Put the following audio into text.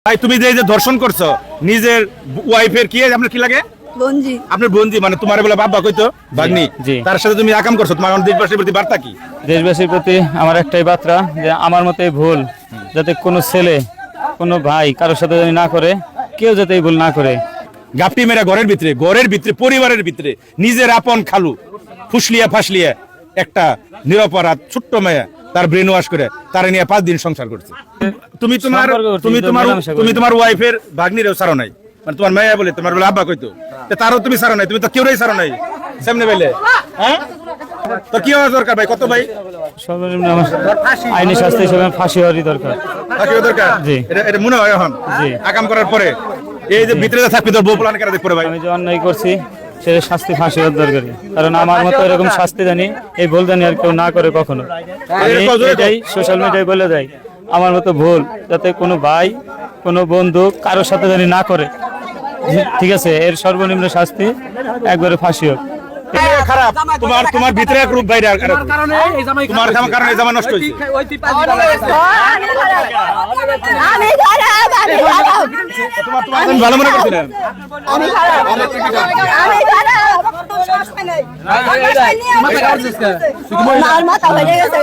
ভাই তুমি যে ধর্ষণ করছো নিজের ওয়াইফের কি আপনার কি লাগে বঞ্জি আপনার বঞ্জি মানে তোমার বলে বাবা কইতো ভাগ্নি জি। তার সাথে তুমি আকাম করছো তোমার দেশবাসীর প্রতি বার্তা কি দেশবাসীর প্রতি আমার একটাই বার্তা যে আমার মতে ভুল যাতে কোনো ছেলে কোনো ভাই কারোর সাথে যদি না করে কেউ যাতে এই ভুল না করে গাপটি মেরা ঘরের ভিতরে পরিবারের ভিতরে নিজের আপন খালু ফুসলিয়া ফাসলিয়া একটা নিরপরাধ ছোট্ট মেয়ে তার ব্রেন ওয়াশ করে তার নিয়ে 5 দিন সংসার করছে তুমি তোমার সম্পর্ক করছি, তুমি তো তোমার মেলামেশা করি। তুমি তোমার ওয়াইফের ভাগ্নিরেও ছাড়ো নাই মানে তোমার মেয়ে বলে তোমার বলে আব্বা কইতো তো তারও তুমি ছাড়ো নাই তুমি তো কেউই ছাড়ো নাই সামনে বেলে হ্যাঁ তো কি হওয়া দরকার ভাই কত ভাই সর্বনিম্ন আমার আইনি শাস্তি হিসেবে ফাঁসি হওয়ারই দরকার। ফাঁসি হওয়া দরকার জি। এটা মনে হয় এখন জি। আকাম করার পরে এই যে ভিতরে যে থাকবি তোর বউ প্লান করে দেখতে ভাই আমি যে অন্যায় করছি সে শাস্তি ফাঁসি হওয়ার দরকারি, কারণ আমার মতো এরকম শাস্তি জানি এই ভুল জানি আর কেউ না করে কখনো। আমি এটাই সোশ্যাল মিডিয়ায় বলে যাই আমার মতো ভুল যাতে কোনো ভাই কোনো বন্ধু কারোর সাথে জানি না করে, ঠিক আছে? এর সর্বনিম্ন শাস্তি একবারে ফাঁসি হোক। খারাপ তোমার ভিতরে এক রূপ বাইরে আর এক রূপ। তোমার কারণে এই জামা নষ্ট হয়েছে আমি খারাপ তুমি ভালো মনে করছিলেন আমি খারাপ আমার মাথা হয়ে গেছে